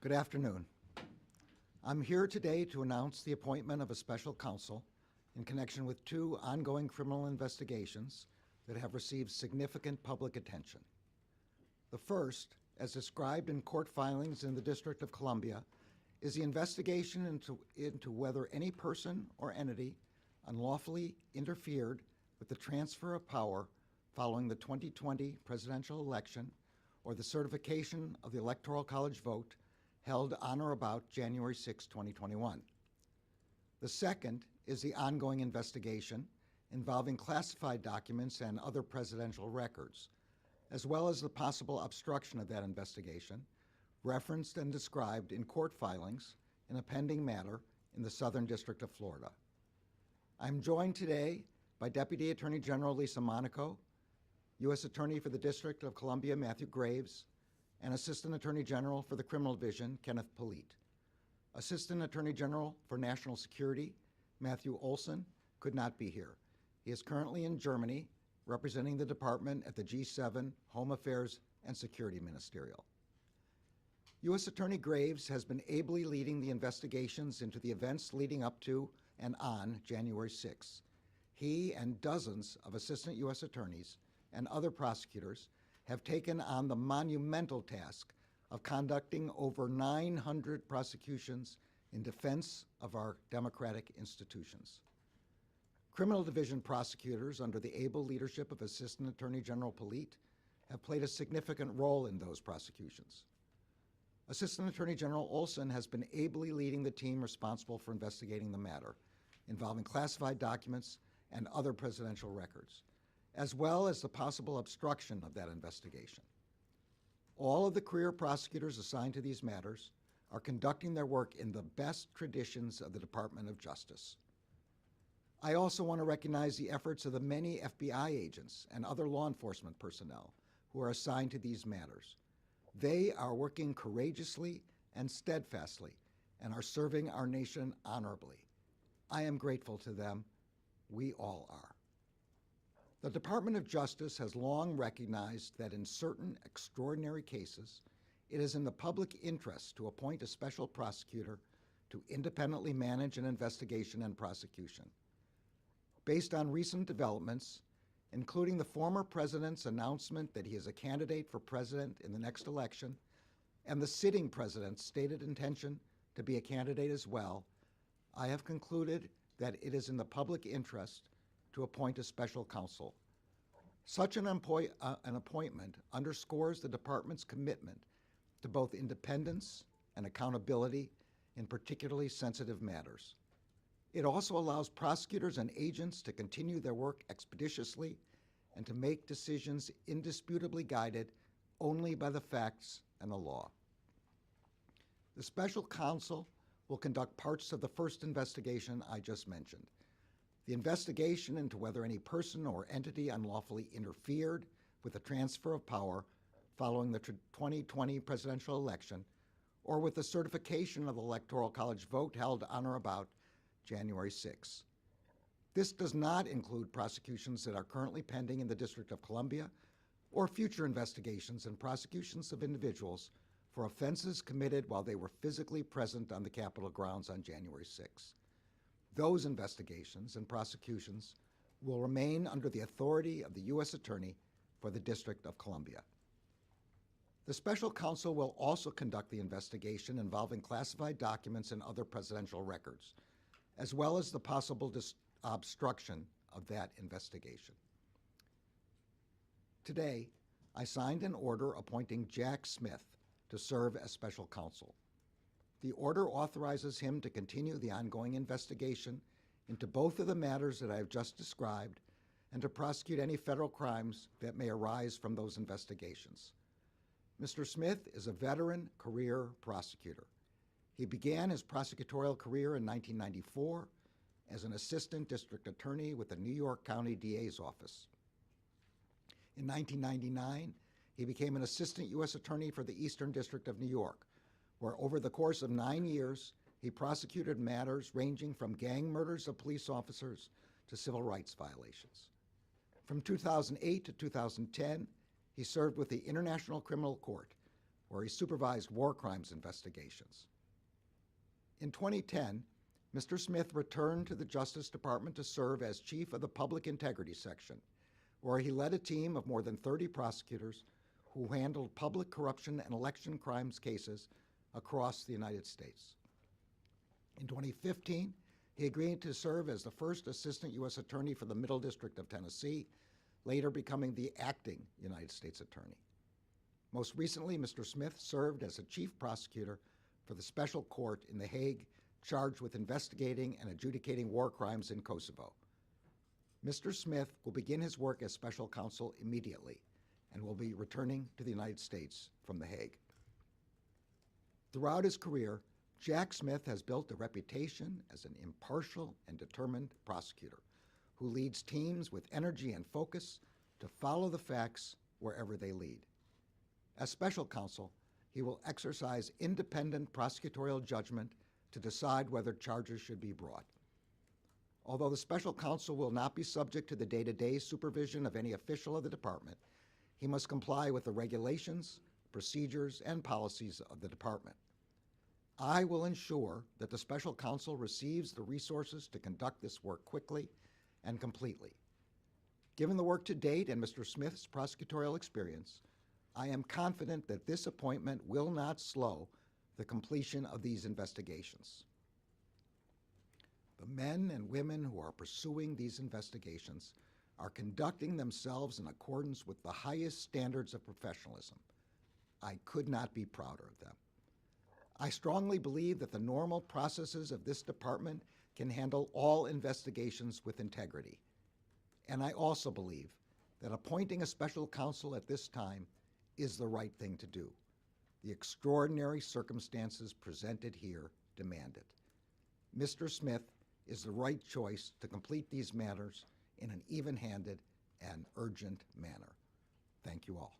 Good afternoon. I'm here today to announce the appointment of a special counsel in connection with two ongoing criminal investigations that have received significant public attention. The first, as described in court filings in the District of Columbia, is the investigation into whether any person or entity unlawfully interfered with the transfer of power following the 2020 presidential election or the certification of the Electoral College vote held on or about January 6, 2021. The second is the ongoing investigation involving classified documents and other presidential records, as well as the possible obstruction of that investigation, referenced and described in court filings in a pending matter in the Southern District of Florida. I'm joined today by Deputy Attorney General Lisa Monaco, U.S. Attorney for the District of Columbia Matthew Graves, and Assistant Attorney General for the Criminal Division Kenneth Polite. Assistant Attorney General for National Security Matthew Olson could not be here. He is currently in Germany representing the department at the G7 Home Affairs and Security Ministerial. U.S. Attorney Graves has been ably leading the investigations into the events leading up to and on January 6. He and dozens of assistant U.S. attorneys and other prosecutors have taken on the monumental task of conducting over 900 prosecutions in defense of our democratic institutions. Criminal Division prosecutors under the able leadership of Assistant Attorney General Polite have played a significant role in those prosecutions. Assistant Attorney General Olson has been ably leading the team responsible for investigating the matter involving classified documents and other presidential records, as well as the possible obstruction of that investigation. All of the career prosecutors assigned to these matters are conducting their work in the best traditions of the Department of Justice. I also want to recognize the efforts of the many FBI agents and other law enforcement personnel who are assigned to these matters. They are working courageously and steadfastly and are serving our nation honorably. I am grateful to them. We all are. The Department of Justice has long recognized that in certain extraordinary cases, it is in the public interest to appoint a special prosecutor to independently manage an investigation and prosecution. Based on recent developments, including the former president's announcement that he is a candidate for president in the next election, and the sitting president's stated intention to be a candidate as well, I have concluded that it is in the public interest to appoint a special counsel. Such an appointment underscores the department's commitment to both independence and accountability in particularly sensitive matters. It also allows prosecutors and agents to continue their work expeditiously and to make decisions indisputably guided only by the facts and the law. The special counsel will conduct parts of the first investigation I just mentioned. The investigation into whether any person or entity unlawfully interfered with the transfer of power following the 2020 presidential election or with the certification of the Electoral College vote held on or about January 6. This does not include prosecutions that are currently pending in the District of Columbia or future investigations and prosecutions of individuals for offenses committed while they were physically present on the Capitol grounds on January 6. Those investigations and prosecutions will remain under the authority of the U.S. Attorney for the District of Columbia. The special counsel will also conduct the investigation involving classified documents and other presidential records, as well as the possible obstruction of that investigation. Today, I signed an order appointing Jack Smith to serve as special counsel. The order authorizes him to continue the ongoing investigation into both of the matters that I have just described and to prosecute any federal crimes that may arise from those investigations. Mr. Smith is a veteran career prosecutor. He began his prosecutorial career in 1994 as an assistant district attorney with the New York County DA's office. In 1999, he became an assistant U.S. attorney for the Eastern District of New York, where over the course of 9 years, he prosecuted matters ranging from gang murders of police officers to civil rights violations. From 2008 to 2010, he served with the International Criminal Court, where he supervised war crimes investigations. In 2010, Mr. Smith returned to the Justice Department to serve as chief of the Public Integrity Section, where he led a team of more than 30 prosecutors who handled public corruption and election crimes cases across the United States. In 2015, he agreed to serve as the first Assistant U.S. Attorney for the Middle District of Tennessee, later becoming the acting United States Attorney. Most recently, Mr. Smith served as a chief prosecutor for the Special Court in The Hague, charged with investigating and adjudicating war crimes in Kosovo. Mr. Smith will begin his work as special counsel immediately and will be returning to the United States from The Hague. Throughout his career, Jack Smith has built a reputation as an impartial and determined prosecutor who leads teams with energy and focus to follow the facts wherever they lead. As special counsel, he will exercise independent prosecutorial judgment to decide whether charges should be brought. Although the special counsel will not be subject to the day-to-day supervision of any official of the department, he must comply with the regulations, procedures, and policies of the department. I will ensure that the special counsel receives the resources to conduct this work quickly and completely. Given the work to date and Mr. Smith's prosecutorial experience, I am confident that this appointment will not slow the completion of these investigations. The men and women who are pursuing these investigations are conducting themselves in accordance with the highest standards of professionalism. I could not be prouder of them. I strongly believe that the normal processes of this department can handle all investigations with integrity. And I also believe that appointing a special counsel at this time is the right thing to do. The extraordinary circumstances presented here demand it. Mr. Smith is the right choice to complete these matters in an even-handed and urgent manner. Thank you all.